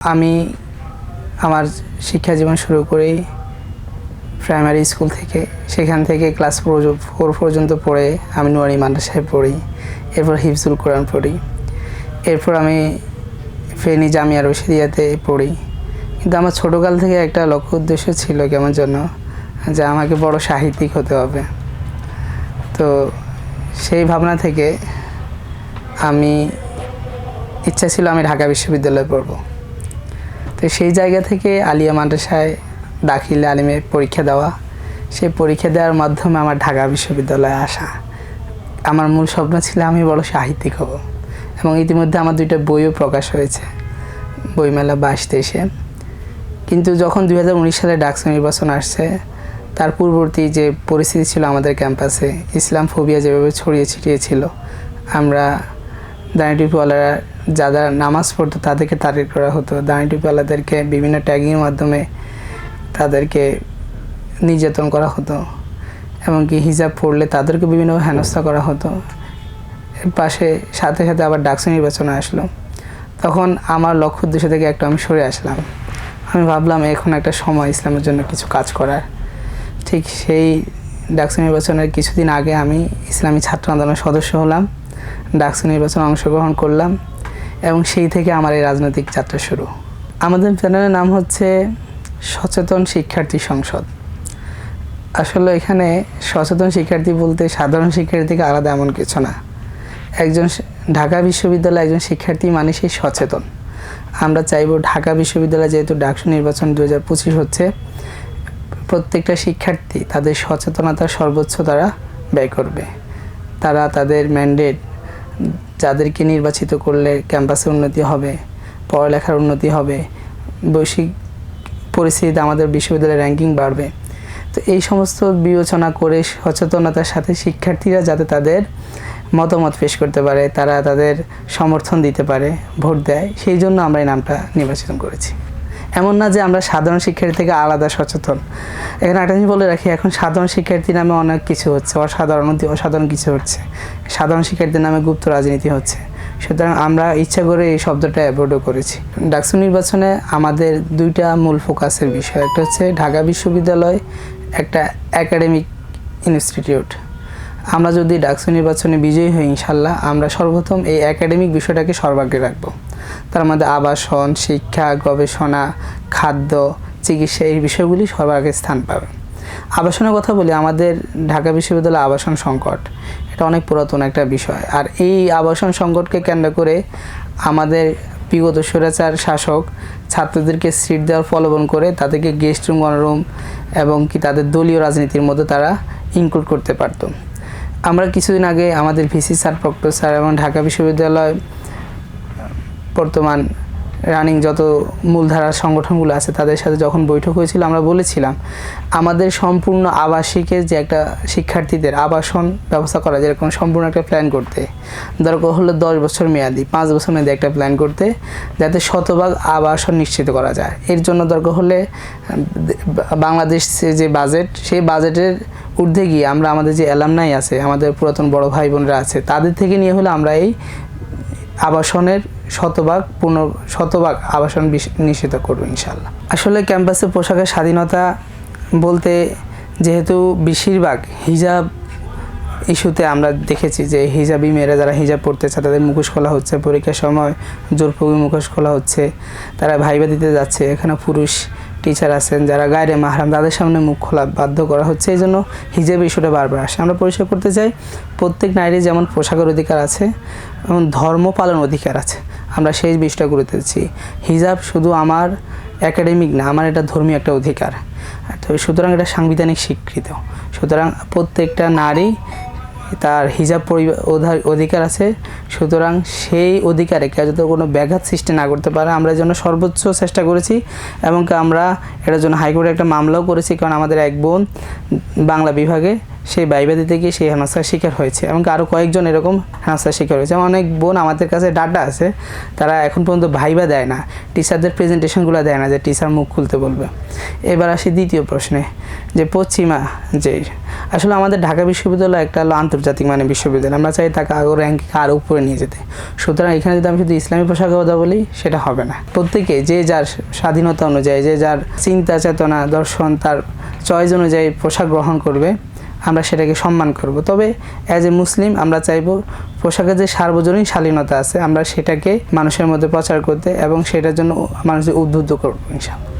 আমি আমার শিক্ষা জীবন শুরু করি প্রাইমারি স্কুল থেকে। সেখান থেকে ক্লাস 4 পর্যন্ত পড়ে আমি নুরানি মাদ্রাসায় পড়ি। এরপর হিফজুল কোরআন পড়ি। এরপর আমি ফেনী জামিয়া রশিদিয়াতে পড়ি। কিন্তু আমার ছোটোকাল থেকে একটা লক্ষ্য উদ্দেশ্য ছিল কেমন জন্য যে আমাকে বড় সাহিত্যিক হতে হবে। তো সেই ভাবনা থেকে আমি ইচ্ছা ছিল আমি ঢাকা বিশ্ববিদ্যালয়ে পড়ব। তো সেই জায়গা থেকে আলিয়া মাদ্রাসায় দাখিল আলিমে পরীক্ষা দেওয়া, সেই পরীক্ষা দেওয়ার মাধ্যমে আমার ঢাকা বিশ্ববিদ্যালয়ে আসা। আমার মূল স্বপ্ন ছিল আমি বড় সাহিত্যিক হব, এবং ইতিমধ্যে আমার 2টা বইও প্রকাশ হয়েছে বইমেলা 22-23-এ। কিন্তু যখন 2019 সালে ডাকসু নির্বাচন আসছে, তার পূর্ববর্তী যে পরিস্থিতি ছিল আমাদের ক্যাম্পাসে, ইসলাম ফোবিয়া যেভাবে ছড়িয়ে ছিটিয়ে ছিল, আমরা দাঁড়িটুপিওয়ালারা যারা নামাজ পড়তো তাদেরকে টার্গেট করা হতো, দাঁড়িটুপিওয়ালাদেরকে বিভিন্ন ট্যাগিংয়ের মাধ্যমে তাদেরকে নির্যাতন করা হতো, এমনকি হিজাব পড়লে তাদেরকে বিভিন্ন হেনস্থা করা হতো। এর পাশে সাথে সাথে আবার ডাকসু নির্বাচন আসলো। তখন আমার লক্ষ্য উদ্দেশ্য থেকে একটু আমি সরে আসলাম। আমি ভাবলাম এখন একটা সময় ইসলামের জন্য কিছু কাজ করার। ঠিক সেই ডাকসু নির্বাচনের কিছুদিন আগে আমি ইসলামী ছাত্র আন্দোলনের সদস্য হলাম, ডাকসু নির্বাচনে অংশগ্রহণ করলাম, এবং সেই থেকে আমার এই রাজনৈতিক যাত্রা শুরু। আমাদের চ্যানেলের নাম হচ্ছে সচেতন শিক্ষার্থী সংসদ। আসলে এখানে সচেতন শিক্ষার্থী বলতে সাধারণ শিক্ষার্থী থেকে আলাদা এমন কিছু না। একজন ঢাকা বিশ্ববিদ্যালয়ে একজন শিক্ষার্থী মানে সেই সচেতন। আমরা চাইব ঢাকা বিশ্ববিদ্যালয়ে যেহেতু ডাকসু নির্বাচন 2025 হচ্ছে, প্রত্যেকটা শিক্ষার্থী তাদের সচেতনতার সর্বোচ্চ তারা ব্যয় করবে। তারা তাদের ম্যান্ডেট, যাদেরকে নির্বাচিত করলে ক্যাম্পাসে উন্নতি হবে, পড়ালেখার উন্নতি হবে, বৈশ্বিক পরিস্থিতিতে আমাদের বিশ্ববিদ্যালয়ের র্যাঙ্কিং বাড়বে। তো এই সমস্ত বিবেচনা করে সচেতনতার সাথে শিক্ষার্থীরা যাতে তাদের মতামত পেশ করতে পারে, তারা তাদের সমর্থন দিতে পারে, ভোট দেয়, সেই জন্য আমরা এই নামটা নির্বাচন করেছি। এমন না যে আমরা সাধারণ শিক্ষার্থী থেকে আলাদা সচেতন। এখানে একটা জিনিস বলে রাখি, এখন সাধারণ শিক্ষার্থী নামে অনেক কিছু হচ্ছে, অসাধারণ কিছু হচ্ছে। সাধারণ শিক্ষার্থীর নামে গুপ্ত রাজনীতি হচ্ছে। সুতরাং আমরা ইচ্ছা করে এই শব্দটা অ্যাভয়েডও করেছি। ডাকসু নির্বাচনে আমাদের 2টা মূল ফোকাসের বিষয়। একটা হচ্ছে ঢাকা বিশ্ববিদ্যালয় একটা একাডেমিক ইনস্টিটিউট। আমরা যদি ডাকসু নির্বাচনে বিজয়ী হই ইনশাল্লাহ, আমরা সর্বপ্রথম এই একাডেমিক বিষয়টাকে সর্বাগ্রে রাখব। তার মধ্যে আবাসন, শিক্ষা, গবেষণা, খাদ্য, চিকিৎসা, এই বিষয়গুলি সর্বাগ্রে স্থান পাবে। আবাসনের কথা বলি, আমাদের ঢাকা বিশ্ববিদ্যালয়ে আবাসন সংকট এটা অনেক পুরাতন একটা বিষয়। আর এই আবাসন সংকটকে কেন্দ্র করে আমাদের বিগত স্বৈরাচার শাসক ছাত্রদেরকে সিট দেওয়ার প্রলোভন করে তাদেরকে গেস্ট রুম, গণরুম এবং কি তাদের দলীয় রাজনীতির মধ্যে তারা ইনক্লুড করতে পারত। আমরা কিছুদিন আগে আমাদের ভিসি স্যার, প্রক্টর স্যার এবং ঢাকা বিশ্ববিদ্যালয় বর্তমান রানিং যত মূলধারার সংগঠনগুলো আছে তাদের সাথে যখন বৈঠক হয়েছিল, আমরা বলেছিলাম আমাদের সম্পূর্ণ আবাসিকের যে একটা শিক্ষার্থীদের আবাসন ব্যবস্থা করা, যেরকম সম্পূর্ণ একটা প্ল্যান করতে, দরকার হলে 10 বছর মেয়াদি, 5 বছর মেয়াদি একটা প্ল্যান করতে, যাতে 100% আবাসন নিশ্চিত করা যায়। এর জন্য দরকার হলে বাংলাদেশ যে বাজেট, সেই বাজেটের ঊর্ধ্বে গিয়ে আমরা আমাদের যে অ্যালামনাই আছে, আমাদের পুরাতন বড় ভাই বোনরা আছে, তাদের থেকে নিয়ে হলে আমরা এই আবাসনের 100% আবাসন নিশ্চিত করব ইনশাল্লাহ। আসলে ক্যাম্পাসে পোশাকের স্বাধীনতা বলতে, যেহেতু বেশিরভাগ হিজাব ইস্যুতে আমরা দেখেছি যে হিজাবি মেয়েরা যারা হিজাব পড়তে চায় তাদের মুখোশ খোলা হচ্ছে, পরীক্ষার সময় জোরপূর্বক মুখোশ খোলা হচ্ছে, তারা ভাইবা দিতে যাচ্ছে, এখানে পুরুষ টিচার আছেন যারা গায়রে মাহরাম, তাদের সামনে মুখ খোলা বাধ্য করা হচ্ছে। এই জন্য হিজাব ইস্যুটা বারবার আসে। আমরা পরিষ্কার করতে চাই, প্রত্যেক নারীর যেমন পোশাকের অধিকার আছে এবং ধর্ম পালন অধিকার আছে, আমরা সেই বিষয়টা গুরুত্ব দিচ্ছি। হিজাব শুধু আমার একাডেমিক না, আমার এটা ধর্মীয় একটা অধিকার। তো সুতরাং এটা সাংবিধানিক স্বীকৃত। সুতরাং প্রত্যেকটা নারী তার হিজাব অধিকার আছে। সুতরাং সেই অধিকারে কেউ যাতে কোনো ব্যাঘাত সৃষ্টি না করতে পারে, আমরা যেন সর্বোচ্চ চেষ্টা করেছি। এবং আমরা এটার জন্য হাইকোর্টে একটা মামলাও করেছি, কারণ আমাদের এক বোন বাংলা বিভাগে সেই ভাইবা দিতে গিয়ে সেই হেনস্থার শিকার হয়েছে, এবং আরও কয়েকজন এরকম হেনস্থার শিকার হয়েছে। অনেক বোন আমাদের কাছে ডাটা আছে, তারা এখন পর্যন্ত ভাইবা দেয় না, টিচারদের প্রেজেন্টেশনগুলো দেয় না যে টিচার মুখ খুলতে বলবে। এবার আসি দ্বিতীয় প্রশ্নে, যে পশ্চিমা যে আসলে আমাদের ঢাকা বিশ্ববিদ্যালয় একটা হলো আন্তর্জাতিক আন্তর্জাতিক মানের বিশ্ববিদ্যালয়, আমরা চাই তাকে আরও র্যাঙ্কে আরও উপরে নিয়ে যেতে। সুতরাং এখানে যদি আমি শুধু ইসলামী পোশাকের কথা বলি সেটা হবে না। প্রত্যেকে যে যার স্বাধীনতা অনুযায়ী, যে যার চিন্তা চেতনা দর্শন তার চয়েস অনুযায়ী পোশাক গ্রহণ করবে, আমরা সেটাকে সম্মান করব। তবে অ্যাজ এ মুসলিম আমরা চাইব পোশাকের যে সার্বজনীন শালীনতা আছে আমরা সেটাকে মানুষের মধ্যে প্রচার করতে এবং সেটার জন্য মানুষদের উদ্বুদ্ধ করবো ইনশাআল্লাহ।